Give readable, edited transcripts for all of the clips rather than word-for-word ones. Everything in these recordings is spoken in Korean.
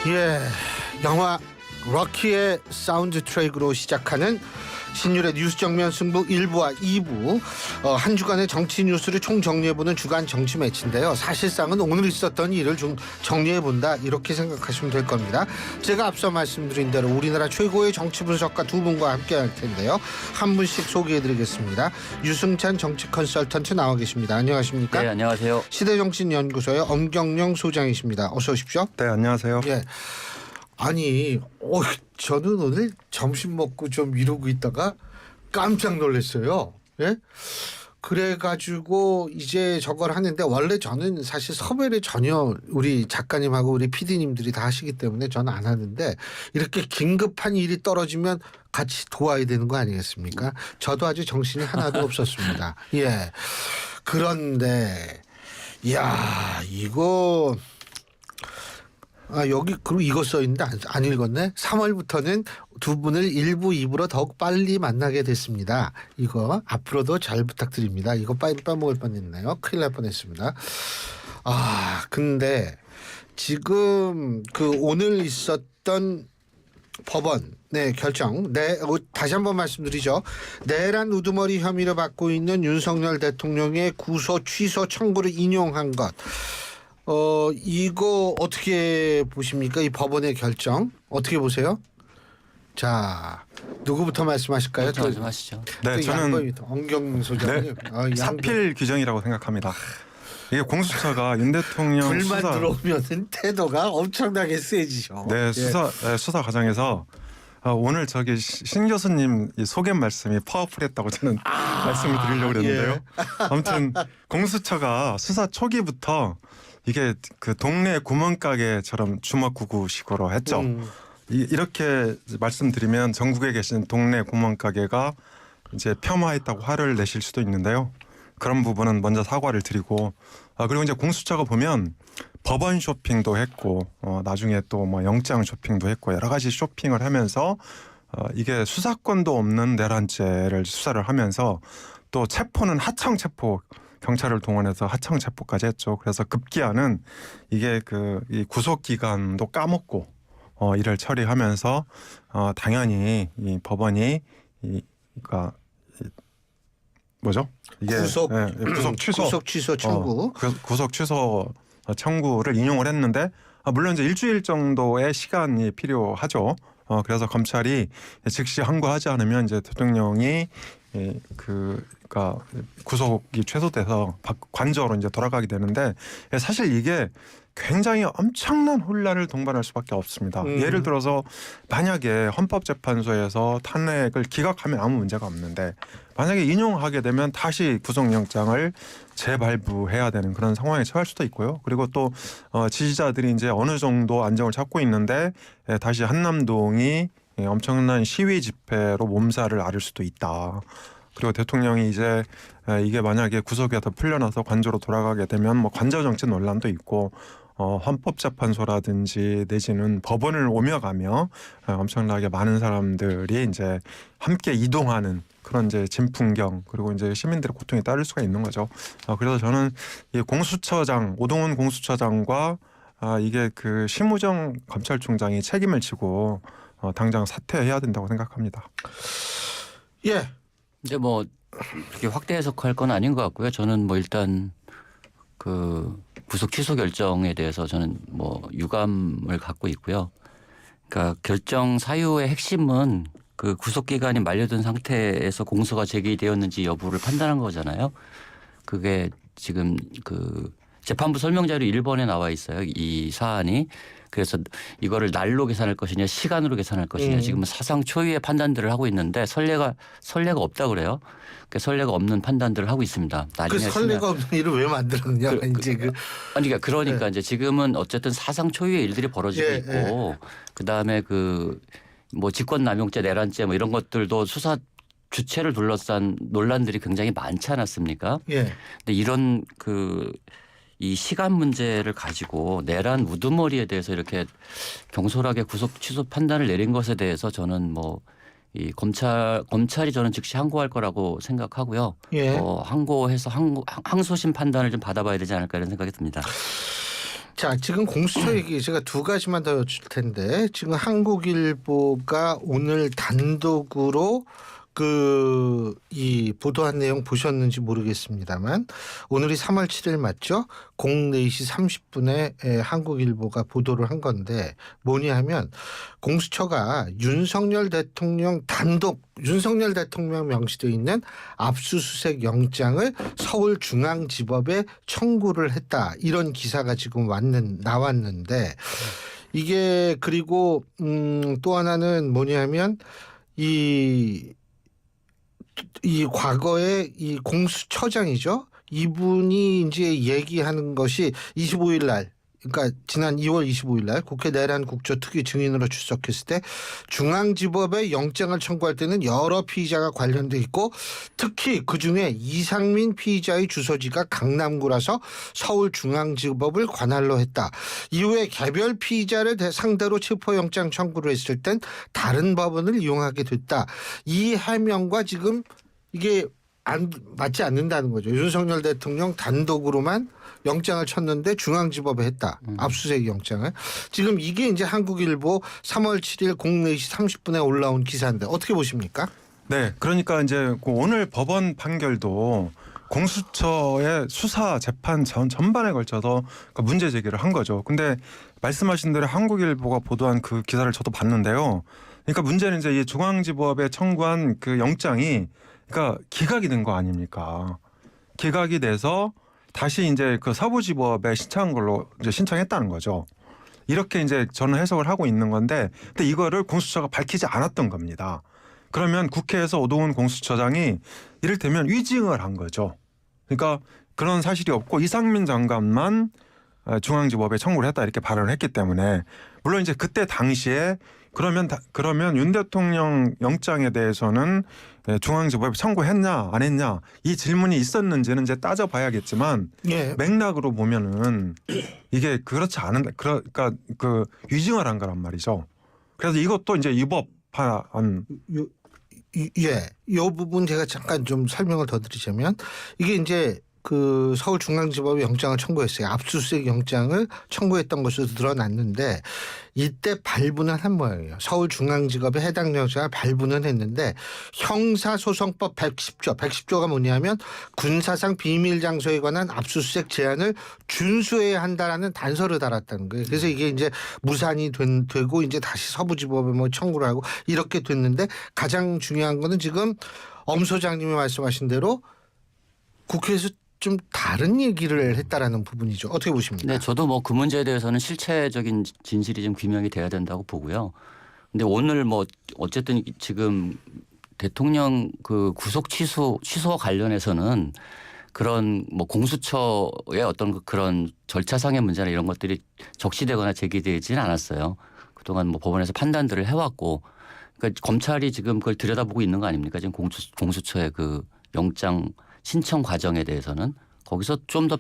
예, 영화 럭키의 사운드 트랙으로 시작하는 신율의 뉴스 정면 승부 1부와 2부 한 주간의 정치 뉴스를 총정리해보는 주간 정치 매치인데요. 사실상은 오늘 있었던 일을 좀 정리해본다 이렇게 생각하시면 될 겁니다. 제가 앞서 말씀드린 대로 우리나라 최고의 정치 분석가 두 분과 함께 할 텐데요. 한 분씩 소개해드리겠습니다. 유승찬 정치 컨설턴트 나와 계십니다. 안녕하십니까? 네, 안녕하세요. 시대정신연구소의 엄경영 소장이십니다. 어서 오십시오. 네, 안녕하세요. 예. 아니, 저는 오늘 점심 먹고 좀 이러고 있다가 깜짝 놀랐어요. 예? 그래가지고 이제 저걸 하는데 원래 저는 사실 섭외를 전혀 우리 작가님하고 우리 PD님들이 다 하시기 때문에 저는 안 하는데 이렇게 긴급한 일이 떨어지면 같이 도와야 되는 거 아니겠습니까? 저도 아주 정신이 하나도 없었습니다. 예. 그런데 야 이거 여기 그리고 이거 써있는데 안 읽었네. 3월부터는 두 분을 1부, 2부로 더욱 빨리 만나게 됐습니다. 이거 앞으로도 잘 부탁드립니다. 이거 빨리 빼먹을 뻔했네요. 큰일 날 뻔했습니다. 근데 지금 그 오늘 있었던 법원 결정. 다시 한번 말씀드리죠. 내란 우두머리 혐의를 받고 있는 윤석열 대통령의 구속 취소 청구를 인용한 것. 이거 어떻게 보십니까? 이 법원의 결정 어떻게 보세요? 자, 누구부터 말씀하실까요? 말씀하시죠. 네, 저는 엄경 소장님. 사필 규정이라고 생각합니다. 이게 공수처가 윤 대통령 불만 수사 들어오면은 태도가 엄청나게 세지죠. 네, 수사 과정에서 오늘 저기 신 교수님 이 소개 말씀이 파워풀했다고 저는 말씀을 드리려고 그랬는데요. 아무튼 공수처가 수사 초기부터 이게 그 동네 구멍가게처럼 주먹구구식으로 했죠. 이렇게 말씀드리면 전국에 계신 동네 구멍가게가 이제 폄하했다고 화를 내실 수도 있는데요. 그런 부분은 먼저 사과를 드리고 그리고 이제 공수처가 보면 법원 쇼핑도 했고 나중에 또 뭐 영장 쇼핑도 했고 여러 가지 쇼핑을 하면서 이게 수사권도 없는 내란죄를 수사를 하면서 또 체포는 하청 체포 경찰을 동원해서 하청 체포까지 했죠. 그래서 급기야는 이게 이 구속 기간도 까먹고 이를 처리하면서 당연히 이 법원이 뭐죠? 이게 구속 취소 청구. 구속 취소 청구를 인용을 했는데 물론 이제 일주일 정도의 시간이 필요하죠. 그래서 검찰이 즉시 항고하지 않으면 이제 대통령이 구속이 취소돼서 관저로 이제 돌아가게 되는데 사실 이게 굉장히 엄청난 혼란을 동반할 수밖에 없습니다. 예를 들어서 만약에 헌법재판소에서 탄핵을 기각하면 아무 문제가 없는데 만약에 인용하게 되면 다시 구속영장을 재발부해야 되는 그런 상황에 처할 수도 있고요. 그리고 또 지지자들이 이제 어느 정도 안정을 찾고 있는데 다시 한남동이 엄청난 시위 집회로 몸살을 앓을 수도 있다. 그리고 대통령이 이제 이게 만약에 구속에서 풀려나서 관저로 돌아가게 되면 뭐 관저 정치 논란도 있고 헌법재판소라든지 내지는 법원을 오며 가며 엄청나게 많은 사람들이 이제 함께 이동하는 그런 이제 진풍경 그리고 이제 시민들의 고통이 따를 수가 있는 거죠. 그래서 저는 이 공수처장 오동훈 공수처장과 이게 그 심우정 검찰총장이 책임을 지고 당장 사퇴해야 된다고 생각합니다. 예. 이제 뭐 그렇게 확대 해석할 건 아닌 것 같고요. 저는 뭐 일단 그 구속 취소 결정에 대해서 저는 뭐 유감을 갖고 있고요. 그러니까 결정 사유의 핵심은 그 구속 기간이 만료된 상태에서 공소가 제기되었는지 여부를 판단한 거잖아요. 그게 지금 그 재판부 설명 자료 1번에 나와 있어요. 이 사안이. 그래서 이거를 날로 계산할 것이냐 시간으로 계산할 것이냐 지금은 사상 초유의 판단들을 하고 있는데 선례가 없다 그래요. 그 선례가 없는 판단들을 하고 있습니다. 그 선례가 없는 일을 왜 만들었냐 그러니까 이제 지금은 어쨌든 사상 초유의 일들이 벌어지고 있고 그다음에 뭐 직권남용죄 내란죄 뭐 이런 것들도 수사 주체를 둘러싼 논란들이 굉장히 많지 않았습니까? 예. 근데 이런 이 시간 문제를 가지고 내란 우두머리에 대해서 이렇게 경솔하게 구속 취소 판단을 내린 것에 대해서 저는 뭐 이 검찰이 저는 즉시 항고할 거라고 생각하고요. 예. 항고해서 항소심 판단을 좀 받아봐야 되지 않을까 이런 생각이 듭니다. 자, 지금 공수처 얘기 제가 두 가지만 더 여쭐 텐데 지금 한국일보가 오늘 단독으로 이 보도한 내용 보셨는지 모르겠습니다만 오늘이 3월 7일 맞죠? 04시 30분에 한국일보가 보도를 한 건데 뭐냐 하면 공수처가 윤석열 대통령 명시되어 있는 압수수색 영장을 서울중앙지법에 청구를 했다. 이런 기사가 지금 나왔는데 이게 그리고 또 하나는 뭐냐 하면 이 과거에 이 공수처장이죠. 이분이 이제 얘기하는 것이 25일 날, 그러니까 지난 2월 25일 날 국회 내란 국조특위 증인으로 출석했을 때 중앙지법에 영장을 청구할 때는 여러 피의자가 관련돼 있고 특히 그중에 이상민 피의자의 주소지가 강남구라서 서울중앙지법을 관할로 했다. 이후에 개별 피의자를 상대로 체포영장 청구를 했을 땐 다른 법원을 이용하게 됐다. 이 해명과 지금 이게 맞지 않는다는 거죠. 윤석열 대통령 단독으로만 영장을 쳤는데 중앙지법에 했다. 압수수색 영장을. 지금 이게 이제 한국일보 3월 7일 04시 30분에 올라온 기사인데 어떻게 보십니까? 네, 그러니까 이제 오늘 법원 판결도 공수처의 수사 재판 전반에 걸쳐서 문제 제기를 한 거죠. 근데 말씀하신 대로 한국일보가 보도한 그 기사를 저도 봤는데요. 그러니까 문제는 이제 이 중앙지법에 청구한 그 영장이 그러니까 기각이 된 거 아닙니까? 기각이 돼서 다시 이제 그 서부지법에 신청한 걸로 이제 신청했다는 거죠. 이렇게 이제 저는 해석을 하고 있는 건데, 근데 이거를 공수처가 밝히지 않았던 겁니다. 그러면 국회에서 오동훈 공수처장이 이를테면 위증을 한 거죠. 그러니까 그런 사실이 없고 이상민 장관만 중앙지법에 청구를 했다 이렇게 발언을 했기 때문에 물론 이제 그때 당시에 그러면 윤 대통령 영장에 대해서는 중앙지법에 청구했냐 안 했냐 이 질문이 있었는지는 이제 따져봐야겠지만 예. 맥락으로 보면은 이게 그렇지 않은 그러니까 그 위증을 한 거란 말이죠. 그래서 이것도 이제 위법한 예, 이 부분 제가 잠깐 좀 설명을 더 드리자면 이게 이제 그 서울중앙지법에 영장을 청구했어요. 압수수색 영장을 청구했던 것으로 드러났는데 이때 발부는 한 모양이에요. 서울중앙지법에 해당 영장을 발부는 했는데 형사소송법 110조가 뭐냐면 군사상 비밀 장소에 관한 압수수색 제한을 준수해야 한다라는 단서를 달았다는 거예요. 그래서 이게 이제 무산이 되고 이제 다시 서부지법에 뭐 청구를 하고 이렇게 됐는데 가장 중요한 거는 지금 엄 소장님이 말씀하신 대로 국회에서 좀 다른 얘기를 했다라는 부분이죠. 어떻게 보십니까? 네, 저도 뭐 그 문제에 대해서는 실체적인 진실이 좀 규명이 돼야 된다고 보고요. 근데 오늘 뭐 어쨌든 지금 대통령 그 구속 취소와 관련해서는 그런 뭐 공수처의 어떤 그런 절차상의 문제나 이런 것들이 적시되거나 제기되지는 않았어요. 그동안 뭐 법원에서 판단들을 해왔고, 그러니까 검찰이 지금 그걸 들여다보고 있는 거 아닙니까? 지금 공수처의 그 영장 신청 과정에 대해서는 거기서 좀 더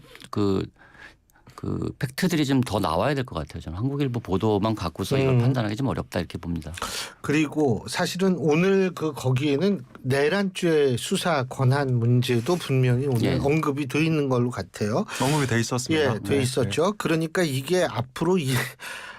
그 팩트들이 좀 더 나와야 될 것 같아요. 저는 한국일보 보도만 갖고서 이걸 판단하기 좀 어렵다 이렇게 봅니다. 그리고 사실은 오늘 거기에는 내란죄 수사 권한 문제도 분명히 오늘 예. 언급이 돼 있는 걸로 같아요. 언급이 돼 있었습니다. 예, 돼 네. 있었죠. 그러니까 이게 앞으로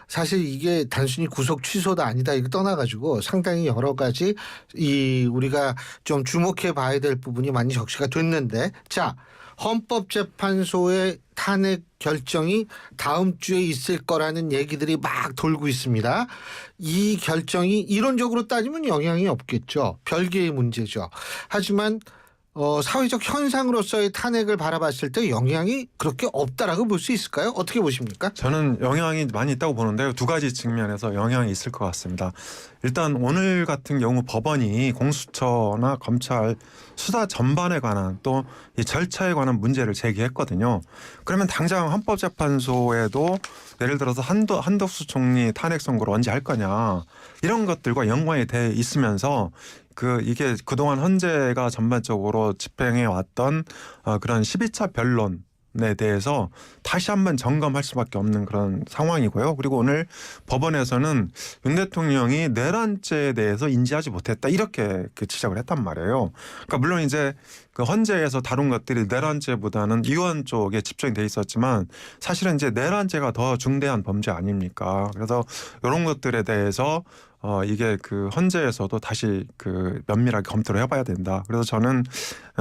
사실 이게 단순히 구속 취소도 아니다 이거 떠나가지고 상당히 여러 가지 우리가 좀 주목해 봐야 될 부분이 많이 적시가 됐는데, 자, 헌법재판소의 탄핵 결정이 다음 주에 있을 거라는 얘기들이 막 돌고 있습니다. 이 결정이 이론적으로 따지면 영향이 없겠죠. 별개의 문제죠. 하지만 사회적 현상으로서의 탄핵을 바라봤을 때 영향이 그렇게 없다라고 볼 수 있을까요? 어떻게 보십니까? 저는 영향이 많이 있다고 보는데요. 두 가지 측면에서 영향이 있을 것 같습니다. 일단 오늘 같은 경우 법원이 공수처나 검찰 수사 전반에 관한 또 이 절차에 관한 문제를 제기했거든요. 그러면 당장 헌법재판소에도 예를 들어서 한덕수 총리 탄핵 선고를 언제 할 거냐 이런 것들과 연관이 돼 있으면서 이게 그동안 헌재가 전반적으로 집행해 왔던 그런 12차 변론 부분에 대해서 다시 한번 점검할 수밖에 없는 그런 상황이고요. 그리고 오늘 법원에서는 윤 대통령이 내란죄에 대해서 인지하지 못했다 이렇게 그 지적을 했단 말이에요. 그러니까 물론 이제 그 헌재에서 다룬 것들이 내란죄보다는 이원 쪽에 집중이 돼 있었지만 사실은 이제 내란죄가 더 중대한 범죄 아닙니까? 그래서 이런 것들에 대해서 이게 그 헌재에서도 다시 그 면밀하게 검토를 해봐야 된다. 그래서 저는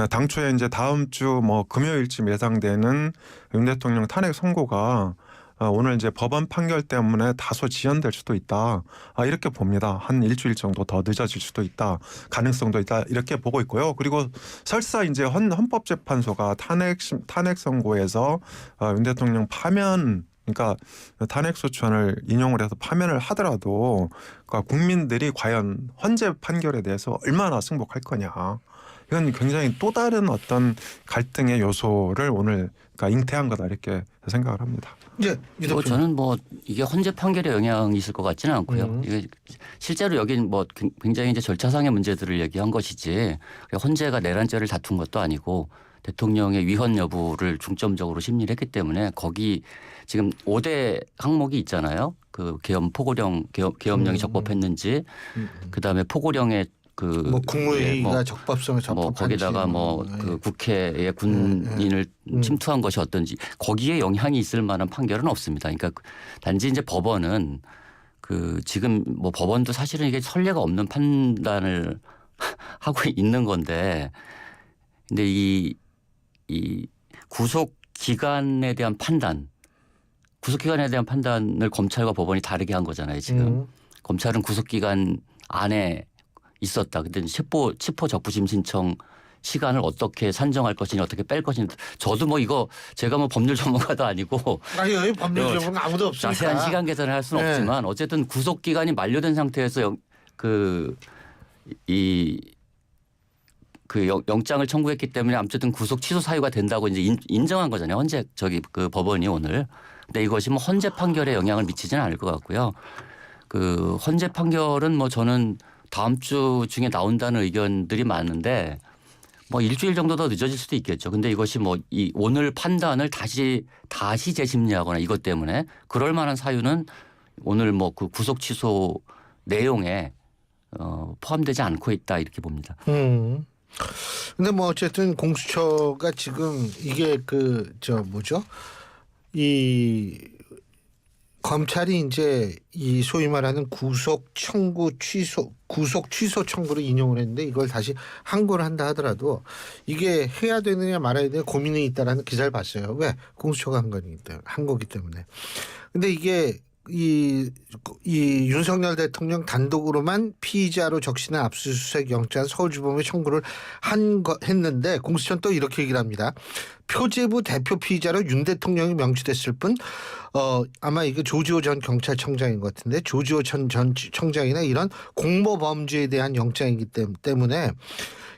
당초에 이제 다음 주 뭐 금요일쯤 예상되는 윤 대통령 탄핵 선고가 오늘 이제 법원 판결 때문에 다소 지연될 수도 있다. 이렇게 봅니다. 한 일주일 정도 더 늦어질 수도 있다. 가능성도 있다. 이렇게 보고 있고요. 그리고 설사 이제 헌법재판소가 탄핵 선고에서 윤 대통령 파면 그러니까 탄핵소추안을 인용을 해서 파면을 하더라도 그러니까 국민들이 과연 헌재 판결에 대해서 얼마나 승복할 거냐. 이건 굉장히 또 다른 어떤 갈등의 요소를 오늘 그러니까 잉태한 거다 이렇게 생각을 합니다. 이제 저는 뭐 이게 헌재 판결에 영향이 있을 것 같지는 않고요. 이게 실제로 여긴 뭐 굉장히 이제 절차상의 문제들을 얘기한 것이지 헌재가 내란죄를 다툰 것도 아니고 대통령의 위헌 여부를 중점적으로 심리를 했기 때문에 거기 지금 5대 항목이 있잖아요. 그 계엄령이 적법했는지 그다음에 포고령의 그 뭐 국무회의가 뭐 적법성을 뭐 거기다가 뭐 그 국회에 군인을 침투한 것이 어떤지 거기에 영향이 있을 만한 판결은 없습니다. 그러니까 단지 이제 법원은 그 지금 뭐 법원도 사실은 이게 선례가 없는 판단을 하고 있는 건데 근데 이 구속 기간에 대한 판단을 검찰과 법원이 다르게 한 거잖아요. 지금 검찰은 구속 기간 안에 있었다. 근데 체포 적부심 신청 시간을 어떻게 산정할 것이니 어떻게 뺄 것이니 저도 뭐 이거 제가 뭐 법률 전문가도 아니고 아니 법률 전문가 아무도 없으니까 자세한 시간 계산을 할 수는 없지만 어쨌든 구속 기간이 만료된 상태에서 영장을 청구했기 때문에 아무튼 구속 취소 사유가 된다고 이제 인정한 거잖아요. 헌재 그 법원이 오늘. 근데 이것이 뭐 헌재 판결에 영향을 미치지는 않을 것 같고요. 그 헌재 판결은 뭐 저는 다음 주 중에 나온다는 의견들이 많은데 뭐 일주일 정도 더 늦어질 수도 있겠죠. 근데 이것이 뭐 이 오늘 판단을 다시 재심리하거나 이것 때문에 그럴 만한 사유는 오늘 뭐 그 구속 취소 내용에 포함되지 않고 있다 이렇게 봅니다. 근데 뭐 어쨌든 공수처가 지금 이게 이 검찰이 이제 이 소위 말하는 구속 취소 청구를 인용을 했는데 이걸 다시 항고를 한다 하더라도 이게 해야 되느냐 말아야 되느냐 고민이 있다라는 기사를 봤어요. 왜? 공수처가 한 거기 때문에. 근데 이게 이 윤석열 단독으로만 피의자로 적시는 압수수색 영장 서울지법에 청구를 했는데 공수처는 또 이렇게 얘기를 합니다. 표제부 대표 피의자로 윤 대통령이 명시됐을 뿐 아마 이게 조지호 전 경찰청장인 것 같은데 조지호 전 청장이나 이런 공모범죄에 대한 영장이기 때문에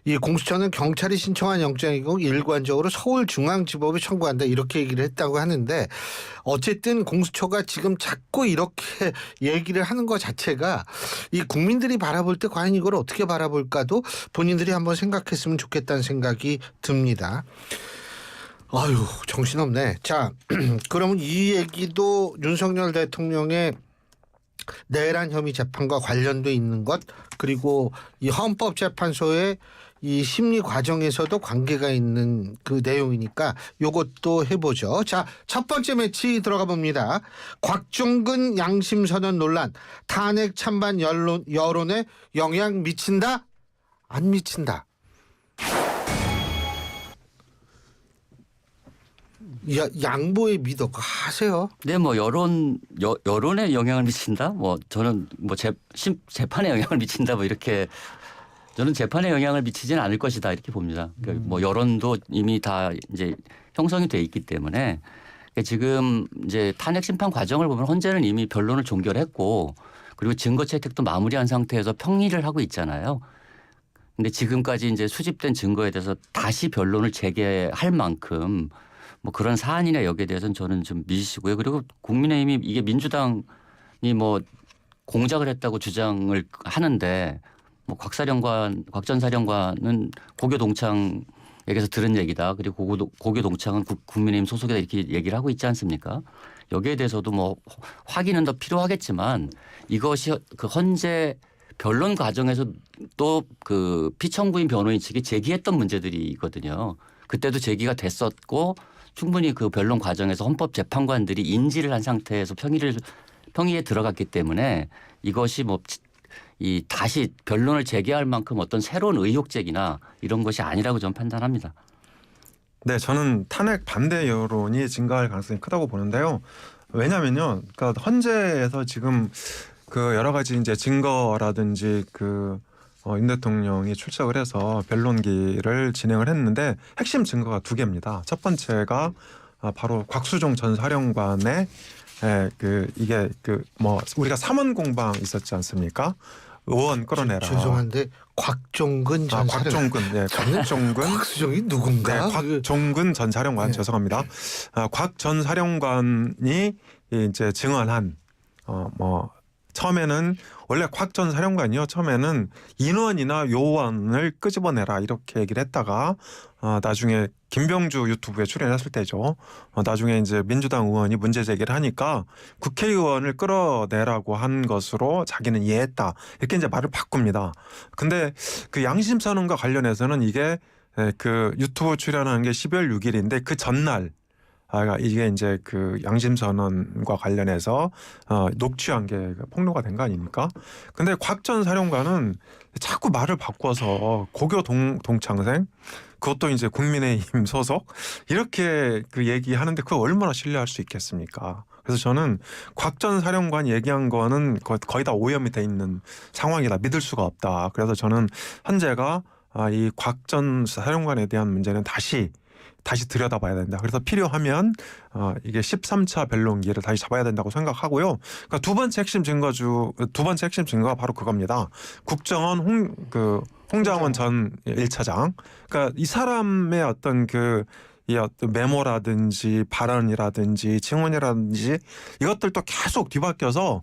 이 공수처는 경찰이 신청한 영장이고 일관적으로 서울중앙지법에 청구한다 이렇게 얘기를 했다고 하는데 어쨌든 공수처가 지금 자꾸 이렇게 얘기를 하는 것 자체가 이 국민들이 바라볼 때 과연 이걸 어떻게 바라볼까도 본인들이 한번 생각했으면 좋겠다는 생각이 듭니다. 아유 정신없네. 자 그러면 이 얘기도 윤석열 대통령의 내란 혐의 재판과 관련돼 있는 것 그리고 이 헌법재판소의 이 심리 과정에서도 관계가 있는 그 내용이니까 요것도 해보죠. 자, 첫 번째 매치 들어가 봅니다. 곽종근 양심선언 논란 탄핵 찬반 여론에 영향 미친다? 안 미친다. 양보의 미덕 하세요. 네, 뭐 여론에 영향을 미친다. 뭐 저는 뭐 재판에 영향을 미친다. 뭐 이렇게 저는 재판에 영향을 미치지는 않을 것이다 이렇게 봅니다. 그러니까 뭐 여론도 이미 다 이제 형성이 돼 있기 때문에 지금 이제 탄핵 심판 과정을 보면 헌재는 이미 변론을 종결했고 그리고 증거 채택도 마무리한 상태에서 평의를 하고 있잖아요. 근데 지금까지 이제 수집된 증거에 대해서 다시 변론을 재개할 만큼 뭐 그런 사안이나 여기에 대해서는 저는 좀 미시고요. 그리고 국민의힘이 이게 민주당이 뭐 공작을 했다고 주장을 하는데 뭐 곽 전 사령관은 고교 동창 에게서 들은 얘기다. 그리고 고교동창은 국민의힘 소속이다 이렇게 얘기를 하고 있지 않습니까? 여기에 대해서도 뭐 확인은 더 필요하겠지만 이것이 그 헌재 변론 과정에서 또 그 피청구인 변호인 측이 제기했던 문제들이거든요. 그때도 제기가 됐었고 충분히 그 변론 과정에서 헌법재판관들이 인지를 한 상태에서 평의에 들어갔기 때문에 이것이 뭐 이 다시 변론을 재개할 만큼 어떤 새로운 의혹 제기나 이런 것이 아니라고 저는 판단합니다. 네, 저는 탄핵 반대 여론이 증가할 가능성이 크다고 보는데요. 왜냐하면요, 그러니까 헌재에서 지금 그 여러 가지 이제 증거라든지 윤 대통령이 출석을 해서 변론기를 진행을 했는데 핵심 증거가 두 개입니다. 첫 번째가 바로 곽수종 전 사령관의 이게 우리가 삼원 공방 있었지 않습니까? 의원 끌어내라. 죄송한데 곽종근 전 사령관. 곽종근, 네, 곽종근. 곽수종이 누군가? 네, 곽종근 전 사령관, 네. 죄송합니다. 곽 전 사령관이 이제 증언한 처음에는 원래 곽 전 사령관이요. 처음에는 인원이나 요원을 끄집어내라 이렇게 얘기를 했다가 나중에 김병주 유튜브에 출연했을 때죠. 나중에 이제 민주당 의원이 문제 제기를 하니까 국회의원을 끌어내라고 한 것으로 자기는 이해했다. 이렇게 이제 말을 바꿉니다. 근데 그 양심 선언과 관련해서는 이게 그 유튜브 출연하는 게 12월 6일인데 그 전날 이게 이제 그 양심 선언과 관련해서 녹취한 게 폭로가 된 거 아닙니까? 근데 곽 전 사령관은 자꾸 말을 바꿔서 고교 동창생 그것도 이제 국민의힘 소속 이렇게 그 얘기하는데 그걸 얼마나 신뢰할 수 있겠습니까? 그래서 저는 곽 전 사령관 얘기한 거는 거의 다 오염이 돼 있는 상황이다. 믿을 수가 없다. 그래서 저는 헌재가 이 곽 전 사령관에 대한 문제는 다시 들여다봐야 된다. 그래서 필요하면 이게 13차 변론기를 다시 잡아야 된다고 생각하고요. 그러니까 두 번째 핵심 증거가 바로 그겁니다. 국정원 홍장원 전 1차장. 그러니까 이 사람의 어떤 이 어떤 메모라든지 발언이라든지 증언이라든지 이것들도 계속 뒤바뀌어서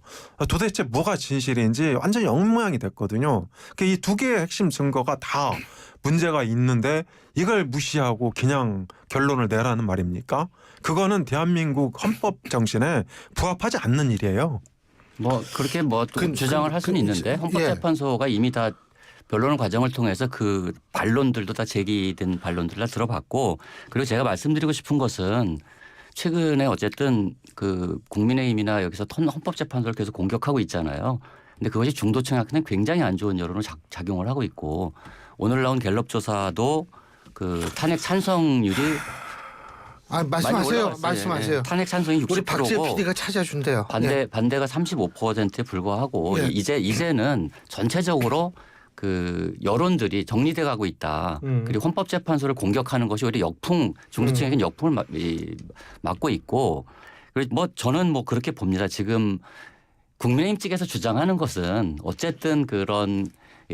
도대체 뭐가 진실인지 완전히 엉망이 됐거든요. 그러니까 이 두 개의 핵심 증거가 다 문제가 있는데 이걸 무시하고 그냥 결론을 내라는 말입니까? 그거는 대한민국 헌법 정신에 부합하지 않는 일이에요. 뭐 그렇게 주장을 할 수는 있는데 헌법재판소가 이미 다 변론 과정을 통해서 그 반론들도 다 제기된 반론들 다 들어봤고 그리고 제가 말씀드리고 싶은 것은 최근에 어쨌든 그 국민의힘이나 여기서 헌법재판소를 계속 공격하고 있잖아요. 근데 그것이 중도층한테는 굉장히 안 좋은 여론을 작용을 하고 있고 오늘 나온 갤럽 조사도 그 탄핵 찬성률이 말씀하세요. 네. 탄핵 찬성이 60%고 우리 박재 PD가 찾아준대요. 반대가 35%에 불과하고 이제는 전체적으로 그 여론들이 정리돼 가고 있다. 그리고 헌법재판소를 공격하는 것이 오히려 중도층에게는 역풍을 맞고 있고 그리고 뭐 저는 뭐 그렇게 봅니다. 지금 국민의힘 측에서 주장하는 것은 어쨌든 그런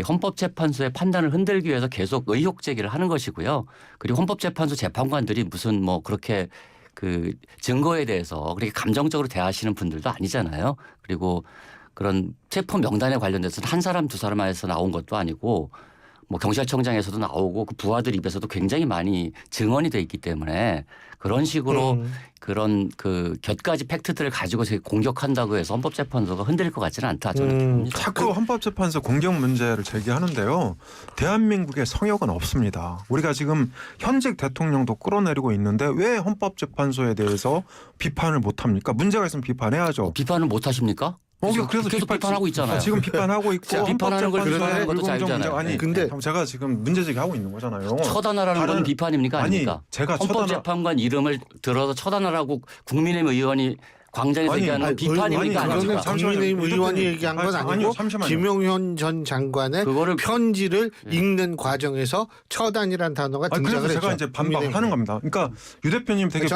헌법재판소의 판단을 흔들기 위해서 계속 의혹 제기를 하는 것이고요. 그리고 헌법재판소 재판관들이 무슨 뭐 그렇게 그 증거에 대해서 그렇게 감정적으로 대하시는 분들도 아니잖아요. 그리고 그런 체포 명단에 관련돼서는 한 사람 두 사람에서 나온 것도 아니고 뭐 경찰청장에서도 나오고 그 부하들 입에서도 굉장히 많이 증언이 돼 있기 때문에 그런 식으로 그런 그 곁가지 팩트들을 가지고 공격한다고 해서 헌법재판소가 흔들릴 것 같지는 않다. 저는 봅니다. 자꾸 헌법재판소 공격 문제를 제기하는데요. 대한민국에 성역은 없습니다. 우리가 지금 현직 대통령도 끌어내리고 있는데 왜 헌법재판소에 대해서 비판을 못합니까? 문제가 있으면 비판해야죠. 비판을 못하십니까? 그래서 계속 비판하고 있잖아요. 지금 비판하고 있고 비판하는 걸 비판하는 것도 자유잖아요. 아니 근데 제가 지금 문제 제기하고 있는 거잖아요. 처단하라는 건 비판입니까 아닙니까? 제가 헌법재판관 이름을 들어서 처단하라고 국민의힘 의원이 광장에서 얘기하는 건 비판입니까 아닙니까? 국민의힘 의원이 얘기한 건 아니고 김용현 전 장관의 편지를 읽는 과정에서 처단이라는 단어가 등장을 그래서 했죠. 제가 이제 반박하는 겁니다. 그러니까 유 대표님 되게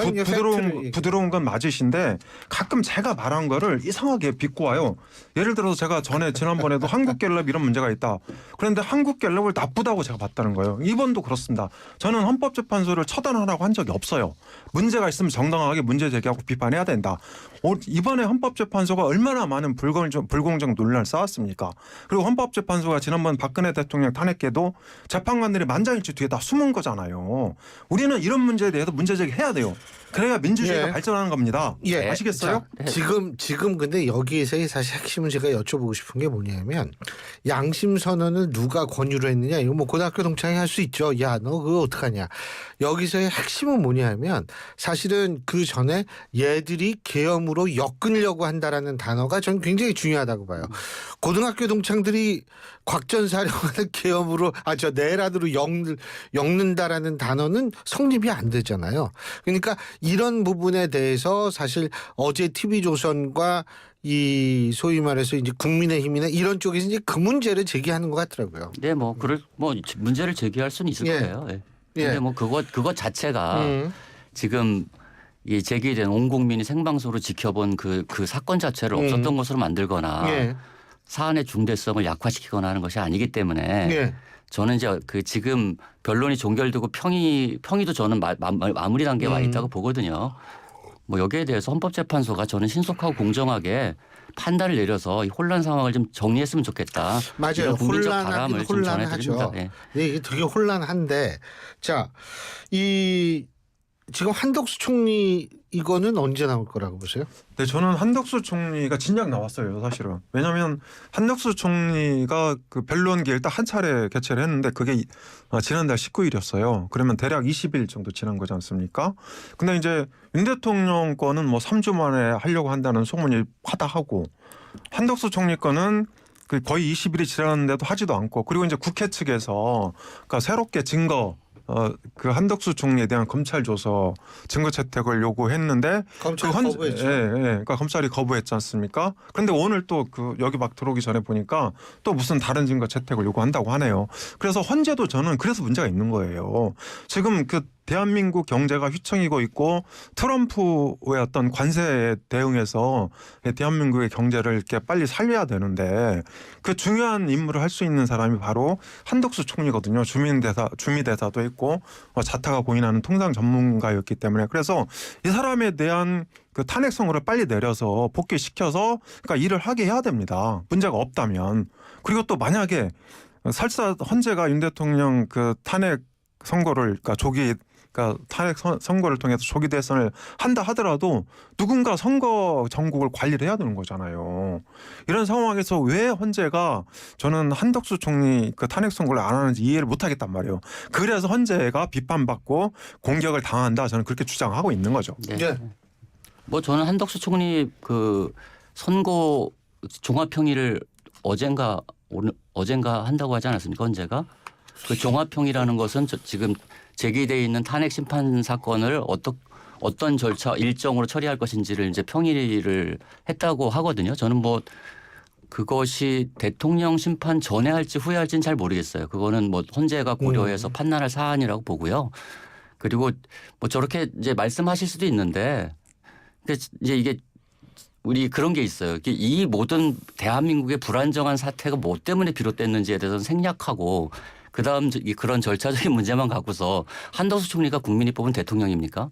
부드러운 건 맞으신데 가끔 제가 말한 거를 이상하게 비꼬아요. 예를 들어서 제가 지난번에도 한국갤럽 이런 문제가 있다. 그런데 한국갤럽을 나쁘다고 제가 봤다는 거예요. 이번도 그렇습니다. 저는 헌법재판소를 처단하라고 한 적이 없어요. 문제가 있으면 정당하게 문제 제기하고 비판해야 된다. 이번에 헌법재판소가 얼마나 많은 불공정 논란을 쌓았습니까? 그리고 헌법재판소가 지난번 박근혜 대통령 탄핵에도 재판관들이 만장일치 뒤에 다 숨은 거잖아요. 우리는 이런 문제에 대해서 문제 제기해야 돼요. 그래야 민주주의가 예. 발전하는 겁니다. 예. 아시겠어요? 자, 지금 근데 여기에서의 사실 핵심은 제가 여쭤보고 싶은 게 뭐냐면 양심 선언을 누가 권유를 했느냐 이거 뭐 고등학교 동창이 할 수 있죠. 야 너 그거 어떡하냐. 여기서의 핵심은 뭐냐면 사실은 그 전에 얘들이 계엄으로 엮으려고 한다라는 단어가 전 굉장히 중요하다고 봐요. 고등학교 동창들이 곽전사령관을 계엄으로 저 내란으로 엮는다라는 단어는 성립이 안 되잖아요. 그러니까 이런 부분에 대해서 사실 어제 TV조선과 이 소위 말해서 이제 국민의힘이나 이런 쪽에서 이제 그 문제를 제기하는 것 같더라고요. 네, 뭐 문제를 제기할 수는 있을 예. 거예요. 예. 예. 근데 뭐 그것 자체가 지금 이 제기된 온 국민이 생방송으로 지켜본 그 사건 자체를 없었던 것으로 만들거나 예. 사안의 중대성을 약화시키거나 하는 것이 아니기 때문에 예. 저는 이제 그 지금 변론이 종결되고 평의도 저는 마무리 단계에 와 있다고 보거든요. 뭐 여기에 대해서 헌법재판소가 저는 신속하고 공정하게 판단을 내려서 이 혼란 상황을 좀 정리했으면 좋겠다. 맞아요. 이런 국민적 바람을 좀 혼란하죠. 전해드립니다. 예. 네, 이게 되게 혼란한데 자, 이 지금 한덕수 총리 이거는 언제 나올 거라고 보세요? 네, 저는 한덕수 총리가 진작 나왔어요, 사실은. 왜냐하면 한덕수 총리가 그 변론기일 딱 한 차례 개최를 했는데 그게 지난달 19일이었어요. 그러면 대략 20일 정도 지난 거지 않습니까? 근데 이제 윤 대통령 거는 뭐 3주 만에 하려고 한다는 소문이 화다하고 한덕수 총리 거는 거의 20일이 지났는데도 하지도 않고 그리고 이제 국회 측에서 그러니까 새롭게 그 한덕수 총리에 대한 검찰 조서 증거 채택을 요구했는데 검찰이 거부했죠. 그러니까 검찰이 거부했지 않습니까? 그런데 오늘 또 여기 막 들어오기 전에 보니까 또 무슨 다른 증거 채택을 요구한다고 하네요. 그래서 헌재도 저는 그래서 문제가 있는 거예요. 지금 대한민국 경제가 휘청이고 있고 트럼프의 어떤 관세에 대응해서 대한민국의 경제를 이렇게 빨리 살려야 되는데 그 중요한 임무를 할 수 있는 사람이 바로 한덕수 총리거든요. 주미대사도 있고 자타가 공인하는 통상 전문가였기 때문에 그래서 이 사람에 대한 그 탄핵 선고를 빨리 내려서 복귀시켜서 그러니까 일을 하게 해야 됩니다. 문제가 없다면. 그리고 또 만약에 설사 헌재가 윤 대통령 그 탄핵 선고를 그러니까 탄핵 선거를 통해서 조기 대선을 한다 하더라도 누군가 선거 전국을 관리를 해야 되는 거잖아요. 이런 상황에서 왜 헌재가 저는 한덕수 총리 그 탄핵 선고를 안 하는지 이해를 못 하겠단 말이에요. 그래서 헌재가 비판받고 공격을 당한다. 저는 그렇게 주장하고 있는 거죠. 네. 네. 뭐 저는 한덕수 총리 그 선고 종합평의를 어젠가 한다고 하지 않았습니까? 헌재가 그 종합평의라는 것은 지금 제기되어 있는 탄핵 심판 사건을 어떤 절차 일정으로 처리할 것인지를 이제 평의를 했다고 하거든요. 저는 뭐 그것이 대통령 심판 전에 할지 후에 할지는 잘 모르겠어요. 그거는 뭐 헌재가 고려해서 판단할 사안이라고 보고요. 그리고 뭐 저렇게 이제 말씀하실 수도 있는데 이제 이게 우리 그런 게 있어요. 이 모든 대한민국의 불안정한 사태가 뭐 때문에 비롯됐는지에 대해서는 생략하고 그다음 그런 절차적인 문제만 갖고서 한덕수 총리가 국민이 뽑은 대통령입니까?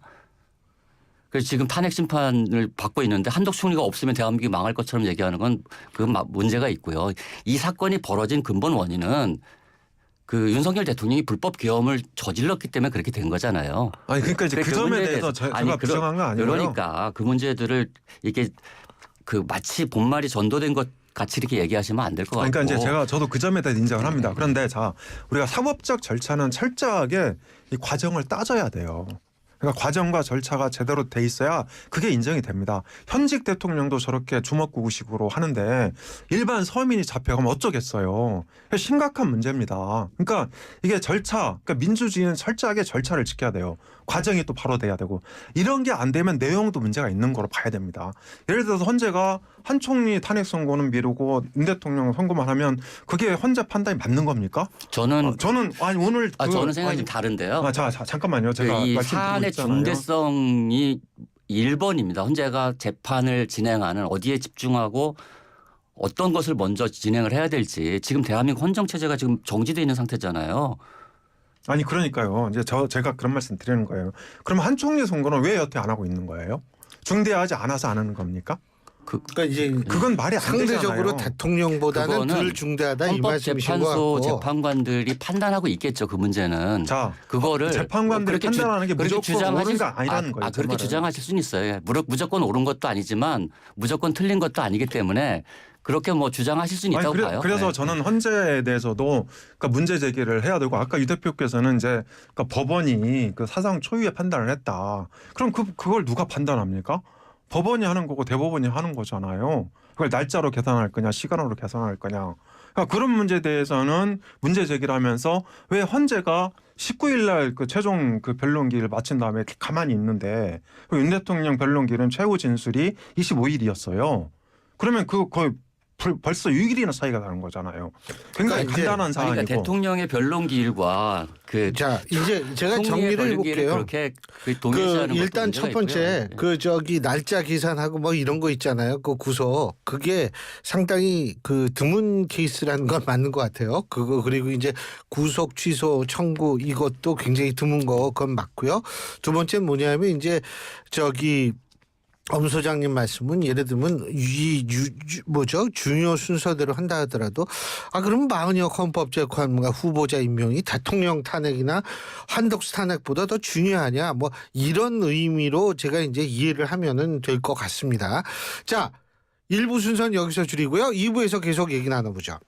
그래서 지금 탄핵 심판을 받고 있는데 한덕수 총리가 없으면 대한민국이 망할 것처럼 얘기하는 건 그건 문제가 있고요. 이 사건이 벌어진 근본 원인은 그 윤석열 대통령이 불법 계엄을 저질렀기 때문에 그렇게 된 거잖아요. 아니 그러니까 이제 그 점에 대해서 제가 부정한 건 아니고요. 그러니까 그 문제들을 이게 그 마치 본말이 전도된 것 같이 이렇게 얘기하시면 안 될 것 같고. 그러니까 이제 저도 그 점에 대해 인정을 합니다. 그런데 우리가 사법적 절차는 철저하게 이 과정을 따져야 돼요. 그러니까 과정과 절차가 제대로 돼 있어야 그게 인정이 됩니다. 현직 대통령도 저렇게 주먹구구식으로 하는데 일반 서민이 잡혀가면 어쩌겠어요. 심각한 문제입니다. 그러니까 이게 그러니까 민주주의는 철저하게 절차를 지켜야 돼요. 과정이 또 바로 돼야 되고 이런 게 안 되면 내용도 문제가 있는 거로 봐야 됩니다. 예를 들어서 헌재가 한 총리 탄핵 선고는 미루고 윤 대통령 선고만 하면 그게 헌재 판단이 맞는 겁니까? 저는 오늘 저는 생각이 좀 다른데요. 잠깐만요. 제가 이 말씀드리고 사안의 있잖아요. 중대성이 1번입니다. 헌재가 재판을 진행하는 어디에 집중하고 어떤 것을 먼저 진행을 해야 될지 지금 대한민국 헌정 체제가 지금 정지되어 있는 상태잖아요. 아니 그러니까요. 이제 제가 그런 말씀 드리는 거예요. 그럼 한 총리 선거는 왜 여태 안 하고 있는 거예요? 중대하지 않아서 안 하는 겁니까? 그러니까 이제 그건 말이 안 상대적으로 되잖아요. 대통령보다는 그거는 덜 중대하다 이 말씀이신 것 헌법재판소 같고. 재판관들이 판단하고 있겠죠. 그 문제는. 자, 그거를 재판관들이 그렇게 판단하는 게 그렇게 무조건 옳은 거 아니라는 거예요. 제 그렇게 말은. 주장하실 수는 있어요. 무조건 옳은 것도 아니지만 무조건 틀린 것도 아니기 때문에 그렇게 뭐 주장하실 수는 있다고 봐요. 그래서 네. 저는 헌재에 대해서도 그러니까 문제 제기를 해야 되고 아까 유 대표께서는 이제 그러니까 법원이 그 사상 초유의 판단을 했다. 그럼 그걸 누가 판단합니까? 법원이 하는 거고 대법원이 하는 거잖아요. 그걸 날짜로 계산할 거냐 시간으로 계산할 거냐. 그러니까 그런 문제에 대해서는 문제 제기를 하면서 왜 헌재가 19일 날 그 최종 그 변론기를 마친 다음에 가만히 있는데 윤 대통령 변론기는 최후 진술이 25일이었어요. 그러면 거의 벌써 6일이나 차이가 나는 거잖아요. 굉장히 그러니까 이제 간단한 사안이고. 그러니까 대통령의 변론기일과 그 자 이제 제가 총리의 정리를 변론기일을 해볼게요. 그렇게 동일시하는 것도 일단 문제가 첫 번째 있고요. 그 저기 날짜 계산하고 뭐 이런 거 있잖아요. 그 구속 그게 상당히 그 드문 케이스라는 건 맞는 것 같아요. 그거 그리고 이제 구속 취소 청구 이것도 굉장히 드문 거 그건 맞고요. 두 번째는 뭐냐면 이제 저기 엄 소장님 말씀은 예를 들면 중요 순서대로 한다 하더라도 그럼 마흔여억 헌법재판관 후보자 임명이 대통령 탄핵이나 한덕수 탄핵보다 더 중요하냐 뭐 이런 의미로 제가 이제 이해를 하면은 될 것 같습니다. 자, 1부 순서는 여기서 줄이고요. 2부에서 계속 얘기 나눠보죠.